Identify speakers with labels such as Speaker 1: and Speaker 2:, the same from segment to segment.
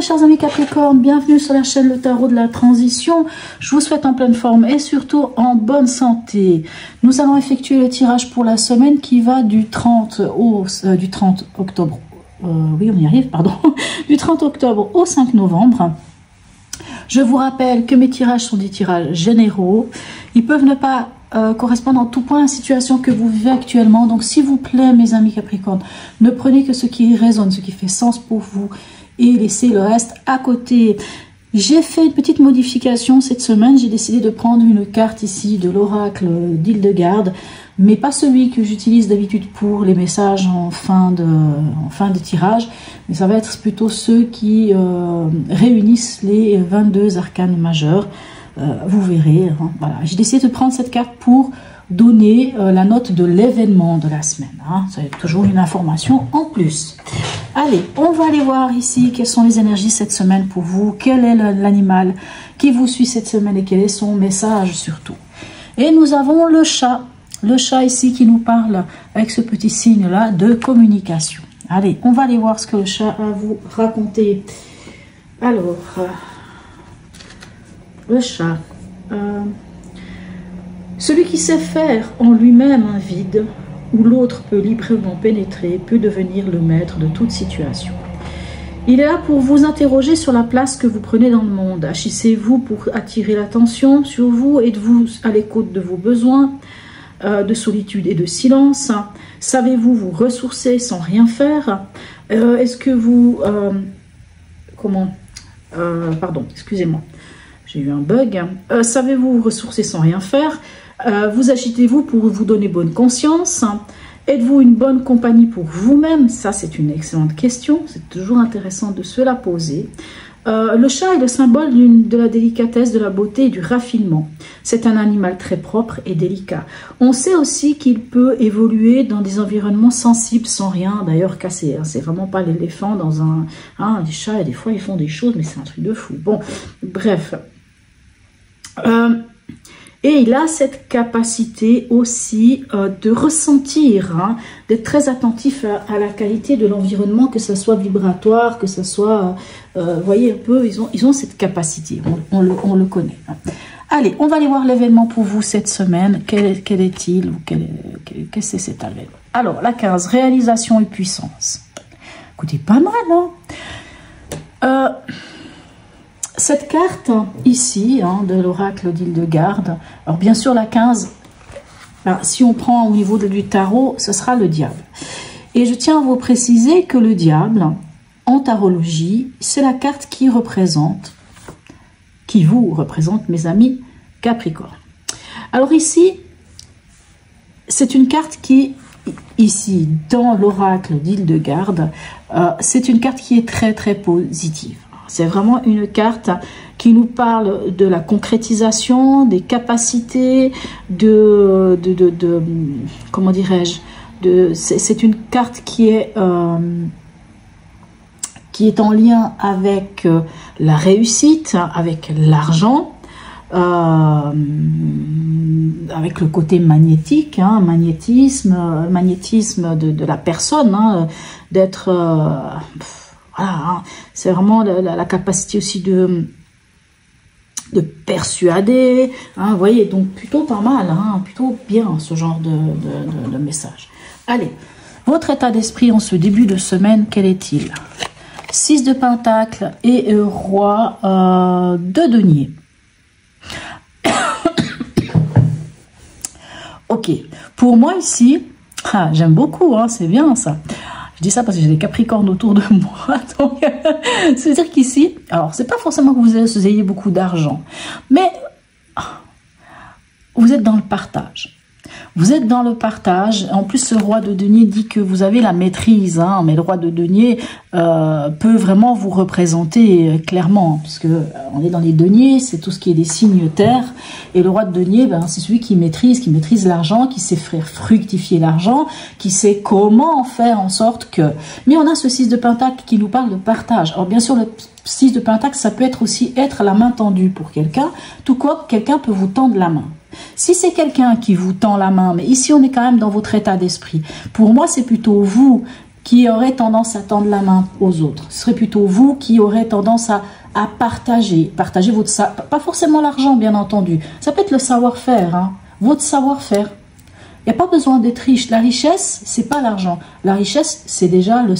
Speaker 1: mes chers amis Capricorne, bienvenue sur la chaîne Le Tarot de la Transition. Je vous souhaite en pleine forme et surtout en bonne santé. Nous allons effectuer le tirage pour la semaine qui va du 30 octobre. Oui, on y arrive, pardon. Du 30 octobre au 5 novembre. Je vous rappelle que mes tirages sont des tirages généraux. Ils peuvent ne pas correspondre en tout point à la situation que vous vivez actuellement. Donc, s'il vous plaît, mes amis Capricorne, ne prenez que ce qui résonne, ce qui fait sens pour vous et laissez le reste à côté. J'ai fait une petite modification cette semaine. J'ai décidé de prendre une carte ici de l'oracle d'Hildegarde, mais pas celui que j'utilise d'habitude pour les messages en fin de tirage, mais ça va être plutôt ceux qui réunissent les 22 arcanes majeurs. Vous verrez, hein, voilà. J'ai décidé de prendre cette carte pour donner la note de l'événement de la semaine. Hein. C'est toujours une information en plus. Allez, on va aller voir ici quelles sont les énergies cette semaine pour vous. Quel est l'animal qui vous suit cette semaine et quel est son message surtout. Et nous avons le chat. Le chat ici qui nous parle avec ce petit signe-là de communication. Allez, on va aller voir ce que le chat a à vous raconter. Alors, le chat. Celui qui sait faire en lui-même un vide où l'autre peut librement pénétrer peut devenir le maître de toute situation. Il est là pour vous interroger sur la place que vous prenez dans le monde. Agissez-vous pour attirer l'attention sur vous? Êtes-vous à l'écoute de vos besoins de solitude et de silence? Savez-vous vous ressourcer sans rien faire? Est-ce que vous... pardon, excusez-moi. J'ai eu un bug. Savez-vous vous ressourcer sans rien faire? Vous agitez-vous pour vous donner bonne conscience? Êtes-vous une bonne compagnie pour vous-même? Ça, c'est une excellente question. C'est toujours intéressant de se la poser. Le chat est le symbole de la délicatesse, de la beauté et du raffinement. C'est un animal très propre et délicat. On sait aussi qu'il peut évoluer dans des environnements sensibles sans rien d'ailleurs casser. Hein. C'est vraiment pas l'éléphant dans un... Hein, les chats, et des fois, ils font des choses, mais c'est un truc de fou. Bon, bref... et il a cette capacité aussi de ressentir, hein, d'être très attentif à la qualité de l'environnement, que ce soit vibratoire, que ce soit... vous voyez un peu, ils ont cette capacité, on le connaît. Hein. Allez, on va aller voir l'événement pour vous cette semaine. Quel est-il? Qu'est-ce que c'est cet événement? Alors, la 15, réalisation et puissance. Écoutez, pas mal, hein. Cette carte ici, hein, de l'oracle d'Hildegarde, alors bien sûr la 15, ben, si on prend au niveau du tarot, ce sera le diable. Et je tiens à vous préciser que le diable, en tarologie, c'est la carte qui vous représente, mes amis Capricorne. Alors ici, c'est une carte qui, ici, dans l'oracle d'Hildegarde, c'est une carte qui est très très positive. C'est vraiment une carte qui nous parle de la concrétisation, des capacités, comment dirais-je, c'est une carte qui est en lien avec la réussite, avec l'argent, avec le côté magnétique, hein, magnétisme de la personne, hein, d'être... voilà, hein, c'est vraiment la capacité aussi de persuader, hein, vous voyez, donc plutôt pas mal, hein, plutôt bien ce genre de message. Allez, votre état d'esprit en ce début de semaine, quel est-il? 6 de Pentacles et Roi de Denier. Ok, pour moi ici, j'aime beaucoup, hein, c'est bien ça. Je dis ça parce que j'ai des Capricornes autour de moi. Donc, c'est-à-dire qu'ici, alors, c'est pas forcément que vous ayez beaucoup d'argent, mais vous êtes dans le partage. Vous êtes dans le partage. En plus, ce roi de denier dit que vous avez la maîtrise, hein, mais le roi de denier peut vraiment vous représenter clairement, puisque on est dans les deniers, c'est tout ce qui est des signes terre, et le roi de denier, ben, c'est celui qui maîtrise l'argent, qui sait faire fructifier l'argent, qui sait comment faire en sorte que... Mais on a ce 6 de Pentacle qui nous parle de partage. Alors bien sûr, le 6 de Pentacle, ça peut être aussi être la main tendue pour quelqu'un, tout comme quelqu'un peut vous tendre la main. Si c'est quelqu'un qui vous tend la main, mais ici on est quand même dans votre état d'esprit, pour moi c'est plutôt vous qui auraient tendance à tendre la main aux autres. Ce serait plutôt vous qui aurez tendance à partager votre pas forcément l'argent, bien entendu. Ça peut être le savoir-faire, hein, votre savoir-faire. Il n'y a pas besoin d'être riche. La richesse, c'est pas l'argent. La richesse, c'est déjà le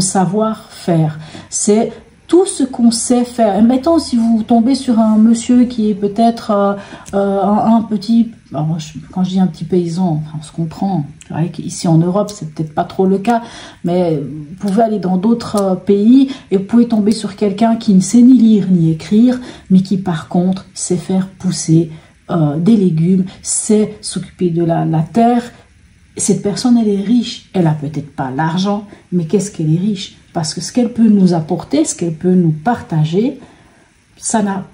Speaker 1: savoir-faire. C'est tout ce qu'on sait faire. Mettons, si vous tombez sur un monsieur qui est peut-être un petit... Alors, quand je dis un petit paysan, on se comprend. C'est vrai qu'ici en Europe, c'est peut-être pas trop le cas, mais vous pouvez aller dans d'autres pays et vous pouvez tomber sur quelqu'un qui ne sait ni lire ni écrire, mais qui par contre sait faire pousser des légumes, sait s'occuper de la terre. Cette personne, elle est riche. Elle a peut-être pas l'argent, mais qu'est-ce qu'elle est riche? Parce que ce qu'elle peut nous apporter, ce qu'elle peut nous partager, ça n'a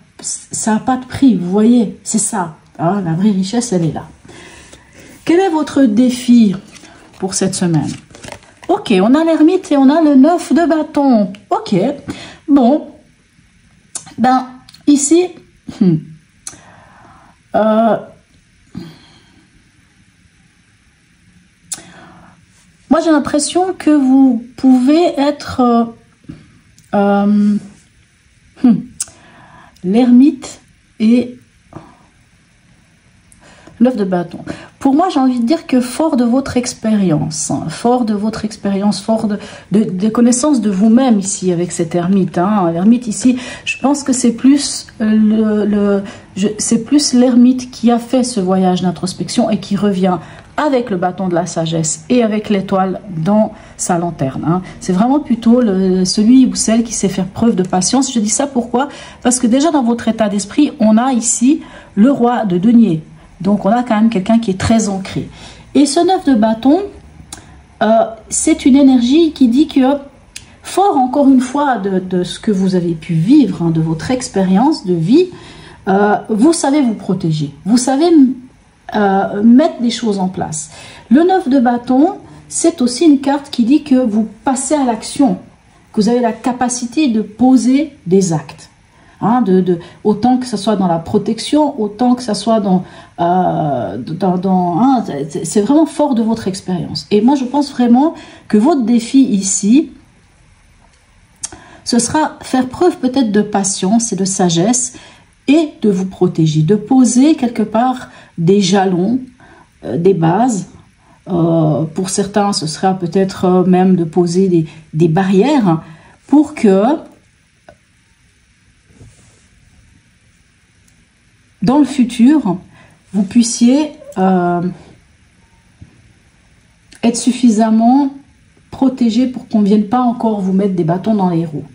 Speaker 1: pas de prix, vous voyez, c'est ça. Hein, la vraie richesse, elle est là. Quel est votre défi pour cette semaine? Ok, on a l'ermite et on a le 9 de bâton. Ok, bon. Ben, ici, moi, j'ai l'impression que vous pouvez être l'ermite et l'œuf de bâton. Pour moi, j'ai envie de dire que fort de votre expérience, fort de connaissance de vous-même ici avec cet ermite. Hein. L'ermite ici, je pense que c'est plus l'ermite qui a fait ce voyage d'introspection et qui revient avec le bâton de la sagesse et avec l'étoile dans sa lanterne. Hein. C'est vraiment plutôt celui ou celle qui sait faire preuve de patience. Je dis ça pourquoi? Parce que déjà dans votre état d'esprit, on a ici le roi de denier. Donc on a quand même quelqu'un qui est très ancré. Et ce 9 de bâton, c'est une énergie qui dit que, fort encore une fois de ce que vous avez pu vivre, hein, de votre expérience de vie, vous savez vous protéger. Vous savez mettre des choses en place. Le 9 de bâton, c'est aussi une carte qui dit que vous passez à l'action, que vous avez la capacité de poser des actes. Hein, autant que ce soit dans la protection, autant que ce soit c'est vraiment fort de votre expérience. Et moi, je pense vraiment que votre défi ici, ce sera faire preuve peut-être de patience et de sagesse et de vous protéger, de poser quelque part des jalons, des bases. Pour certains, ce sera peut-être même de poser des barrières pour que dans le futur, vous puissiez être suffisamment protégé pour qu'on ne vienne pas encore vous mettre des bâtons dans les roues.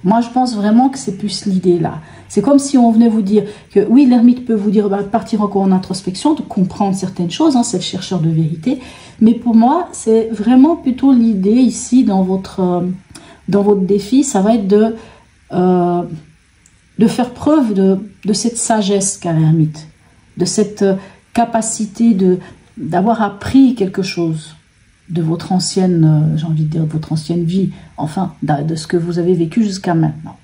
Speaker 1: Moi, je pense vraiment que c'est plus l'idée là. C'est comme si on venait vous dire que oui, l'ermite peut vous dire partir encore en introspection, de comprendre certaines choses, hein, c'est le chercheur de vérité. Mais pour moi, c'est vraiment plutôt l'idée ici dans votre défi, ça va être de faire preuve de cette sagesse qu'a l'ermite, de cette capacité d'avoir appris quelque chose de votre ancienne, j'ai envie de dire, de votre ancienne vie, enfin, de ce que vous avez vécu jusqu'à maintenant.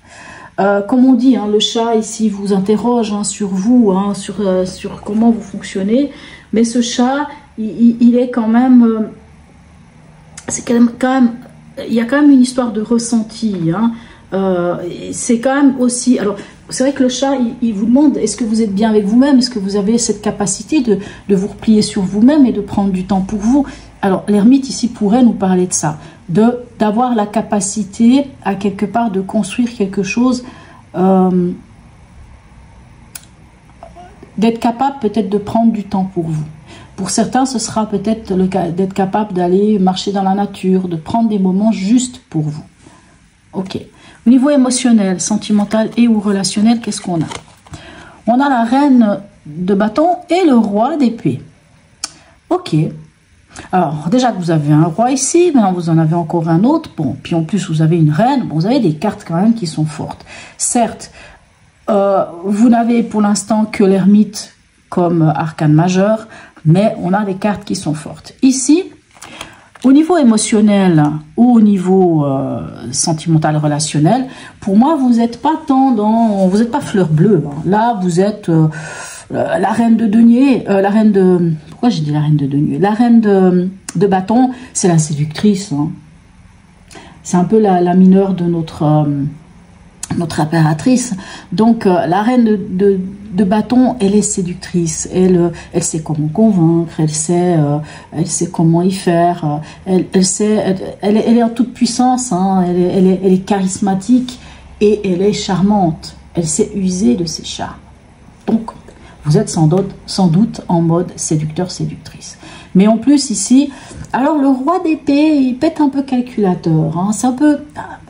Speaker 1: Comme on dit, hein, le chat ici vous interroge hein, sur vous, hein, sur comment vous fonctionnez, mais ce chat, il est quand même, c'est quand même, il y a quand même une histoire de ressenti, hein. C'est quand même aussi, alors c'est vrai que le chat il vous demande est-ce que vous êtes bien avec vous-même, est-ce que vous avez cette capacité de vous replier sur vous-même et de prendre du temps pour vous. Alors l'ermite ici pourrait nous parler de ça, d'avoir la capacité à quelque part de construire quelque chose, d'être capable peut-être de prendre du temps pour vous. Pour certains, ce sera peut-être le cas d'être capable d'aller marcher dans la nature, de prendre des moments juste pour vous. Ok. Au niveau émotionnel, sentimental et ou relationnel, qu'est-ce qu'on a? On a la reine de bâton et le roi d'épée. Ok. Alors, déjà que vous avez un roi ici, maintenant vous en avez encore un autre. Bon, puis en plus, vous avez une reine. Bon, vous avez des cartes quand même qui sont fortes. Certes, vous n'avez pour l'instant que l'ermite comme arcane majeur, mais on a des cartes qui sont fortes. Ici, au niveau émotionnel ou au niveau sentimental relationnel, pour moi, vous n'êtes pas tant dans... Vous n'êtes pas fleur bleue. Hein. Là, vous êtes la reine de denier, pourquoi j'ai dit la reine de denier? La reine de bâton, c'est la séductrice. Hein. C'est un peu la mineure de notre impératrice. Donc, la reine de bâton, elle est séductrice. Elle sait comment convaincre, elle sait comment y faire. Elle est en toute puissance. Hein, elle est charismatique et elle est charmante. Elle sait user de ses charmes. Donc, vous êtes sans doute en mode séducteur-séductrice. Mais en plus, ici, alors le roi d'épée, il pète un peu calculateur. Hein, c'est un peu...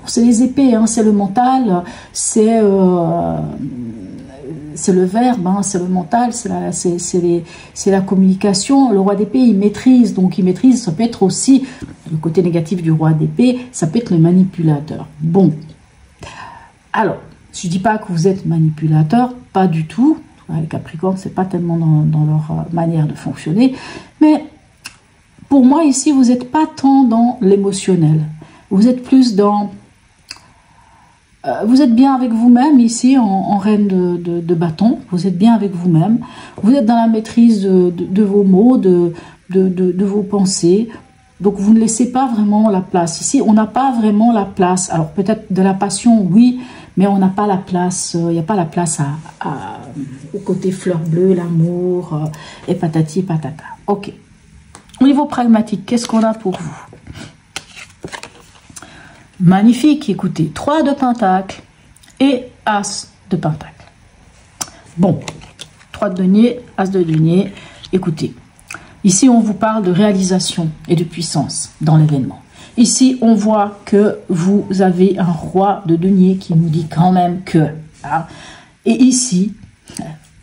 Speaker 1: C'est les épées, hein, c'est le mental, c'est le verbe, hein, c'est le mental, c'est la communication. Le roi d'épée, il maîtrise, donc il maîtrise, ça peut être aussi, le côté négatif du roi d'épée, ça peut être le manipulateur. Bon, alors, je ne dis pas que vous êtes manipulateur, pas du tout. Les Capricornes, c'est pas tellement dans leur manière de fonctionner, mais pour moi, ici, vous n'êtes pas tant dans l'émotionnel. Vous êtes plus dans... vous êtes bien avec vous-même ici en reine de bâton. Vous êtes bien avec vous-même. Vous êtes dans la maîtrise de vos mots, de vos pensées. Donc vous ne laissez pas vraiment la place. Ici, on n'a pas vraiment la place. Alors peut-être de la passion, oui, mais on n'a pas la place. Il n'y a pas la place au côté fleur bleue, l'amour et patati patata. Ok. Au niveau pragmatique, qu'est-ce qu'on a pour vous? Magnifique, écoutez, 3 de pentacle et As de pentacle. Bon, 3 de denier, As de denier, écoutez. Ici, on vous parle de réalisation et de puissance dans l'événement. Ici, on voit que vous avez un roi de denier qui nous dit quand même que... Hein, et ici,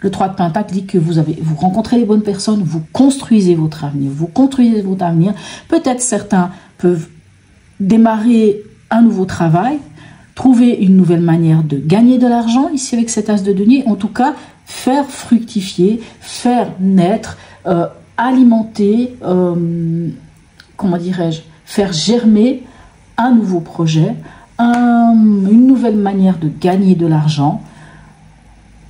Speaker 1: le 3 de pentacle dit que vous rencontrez les bonnes personnes, vous construisez votre avenir. Vous construisez votre avenir. Peut-être certains peuvent démarrer un nouveau travail, trouver une nouvelle manière de gagner de l'argent, ici avec cet As de denier, en tout cas, faire fructifier, faire naître, alimenter, comment dirais-je, faire germer un nouveau projet, une nouvelle manière de gagner de l'argent.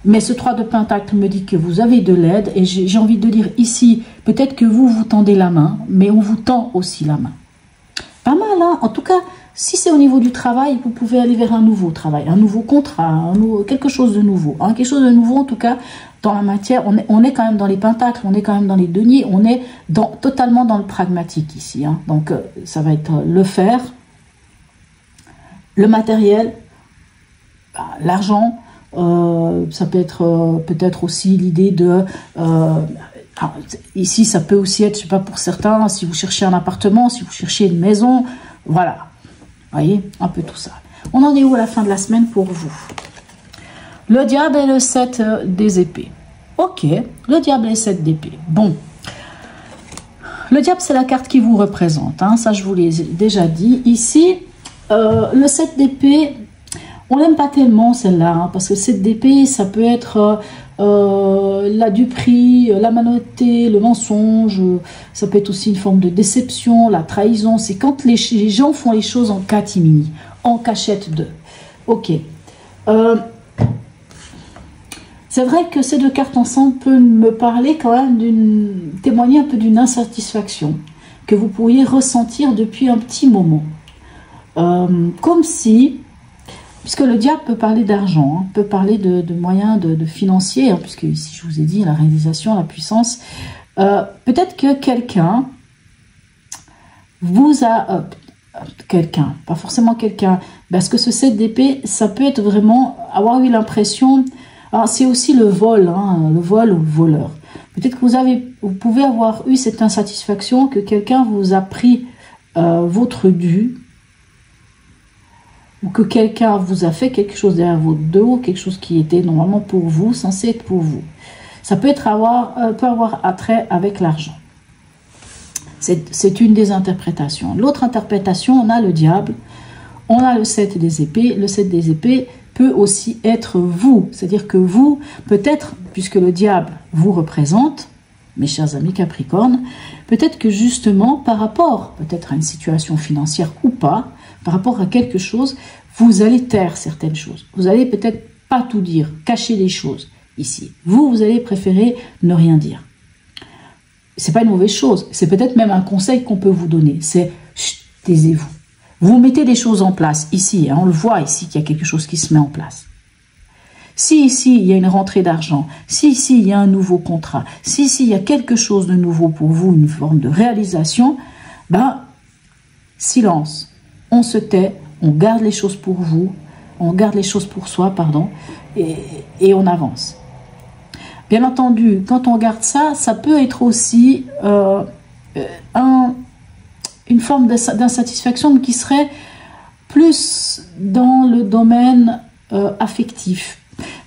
Speaker 1: Mais ce 3 de pentacle me dit que vous avez de l'aide et j'ai envie de dire ici, peut-être que vous tendez la main, mais on vous tend aussi la main. Pas mal, hein? En tout cas, si c'est au niveau du travail, vous pouvez aller vers un nouveau travail, un nouveau contrat, quelque chose de nouveau. Hein? Quelque chose de nouveau, en tout cas, dans la matière, on est quand même dans les pentacles, on est quand même dans les deniers, on est totalement dans le pragmatique ici. Hein? Donc, ça va être le faire, le matériel, l'argent, ça peut être peut-être aussi l'idée de... ici, ça peut aussi être, je sais pas, pour certains, si vous cherchez un appartement, si vous cherchez une maison, voilà. Vous voyez, un peu tout ça. On en est où à la fin de la semaine pour vous? Le diable et le 7 des épées. Ok, le diable et le 7 d'épée. Bon. Le diable, c'est la carte qui vous représente. Hein, ça, je vous l'ai déjà dit. Ici, le 7 d'épée, on n'aime pas tellement celle-là. Hein, parce que le 7 d'épée, ça peut être... la duperie, la malhonnêteté, le mensonge, ça peut être aussi une forme de déception, la trahison. C'est quand les gens font les choses en catimini, en cachette d'eux. Ok. C'est vrai que ces deux cartes ensemble peuvent me parler quand même témoigner un peu d'une insatisfaction que vous pourriez ressentir depuis un petit moment. Comme si... Puisque le diable peut parler d'argent, hein, peut parler de moyens de financiers, hein, puisque ici je vous ai dit la réalisation, la puissance. Peut-être que quelqu'un vous a... quelqu'un, pas forcément quelqu'un, parce que ce 7 d'épée, ça peut être vraiment avoir eu l'impression... C'est aussi le vol, hein, le vol ou le voleur. Peut-être que vous pouvez avoir eu cette insatisfaction que quelqu'un vous a pris votre dû, ou que quelqu'un vous a fait quelque chose derrière votre dos, quelque chose qui était normalement pour vous, censé être pour vous. Ça peut avoir attrait avec l'argent. C'est une des interprétations. L'autre interprétation, on a le diable, on a le 7 des épées. Le 7 des épées peut aussi être vous. C'est-à-dire que vous, peut-être, puisque le diable vous représente, mes chers amis Capricorne, peut-être que justement, par rapport peut-être à une situation financière ou pas, par rapport à quelque chose, vous allez taire certaines choses. Vous allez peut-être pas tout dire, cacher les choses. ici. Vous allez préférer ne rien dire. C'est pas une mauvaise chose. C'est peut-être même un conseil qu'on peut vous donner. C'est taisez-vous. Vous mettez des choses en place ici. Hein, on le voit ici qu'il y a quelque chose qui se met en place. Si ici il y a une rentrée d'argent, si ici il y a un nouveau contrat, si ici il y a quelque chose de nouveau pour vous, une forme de réalisation, ben silence. On se tait, on garde les choses pour vous, on garde les choses pour soi, pardon, et on avance. Bien entendu, quand on regarde ça, ça peut être aussi une forme d'insatisfaction qui serait plus dans le domaine affectif.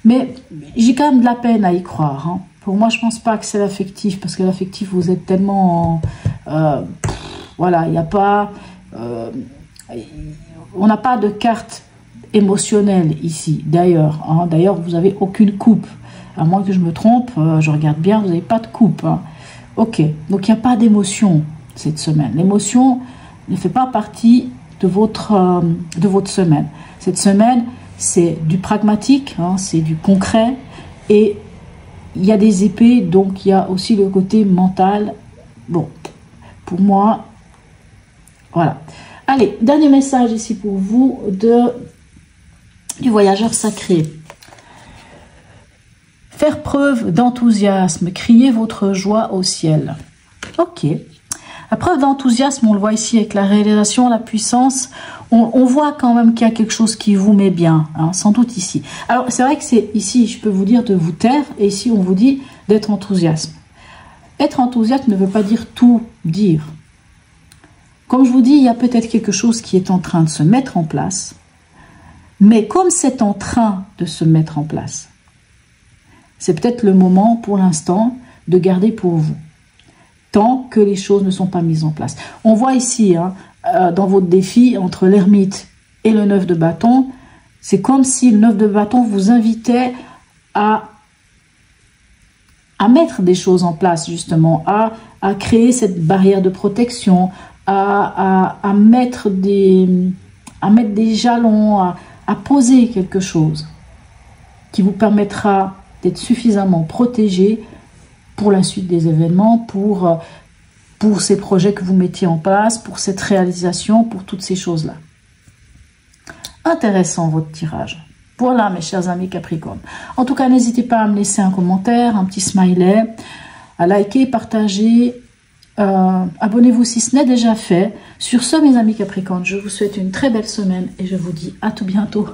Speaker 1: Mais j'ai quand même de la peine à y croire. Hein. Pour moi, je ne pense pas que c'est l'affectif, parce que l'affectif, vous êtes tellement... voilà, il n'y a pas... on n'a pas de carte émotionnelle ici, d'ailleurs. Hein. D'ailleurs, vous n'avez aucune coupe. À moins que je me trompe, je regarde bien, vous n'avez pas de coupe. Hein. Ok, donc il n'y a pas d'émotion cette semaine. L'émotion ne fait pas partie de votre semaine. Cette semaine, c'est du pragmatique, hein, c'est du concret. Et il y a des épées, donc il y a aussi le côté mental. Bon, pour moi, voilà. Allez, dernier message ici pour vous du voyageur sacré. Faire preuve d'enthousiasme, crier votre joie au ciel. Ok. La preuve d'enthousiasme, on le voit ici avec la réalisation, la puissance. On voit quand même qu'il y a quelque chose qui vous met bien, hein, sans doute ici. Alors, c'est vrai que c'est ici, je peux vous dire de vous taire, et ici, on vous dit d'être enthousiaste. Être enthousiaste ne veut pas dire tout dire. Comme je vous dis, il y a peut-être quelque chose qui est en train de se mettre en place, mais comme c'est en train de se mettre en place, c'est peut-être le moment, pour l'instant, de garder pour vous, tant que les choses ne sont pas mises en place. On voit ici, hein, dans votre défi, entre l'ermite et le 9 de bâton, c'est comme si le 9 de bâton vous invitait à mettre des choses en place, justement, à créer cette barrière de protection, à mettre des jalons, à poser quelque chose qui vous permettra d'être suffisamment protégé pour la suite des événements, pour ces projets que vous mettiez en place, pour cette réalisation, pour toutes ces choses-là. Intéressant votre tirage. Voilà mes chers amis Capricorne. En tout cas, n'hésitez pas à me laisser un commentaire, un petit smiley, à liker, partager, abonnez-vous si ce n'est déjà fait. Sur ce mes amis Capricorne, je vous souhaite une très belle semaine et je vous dis à tout bientôt.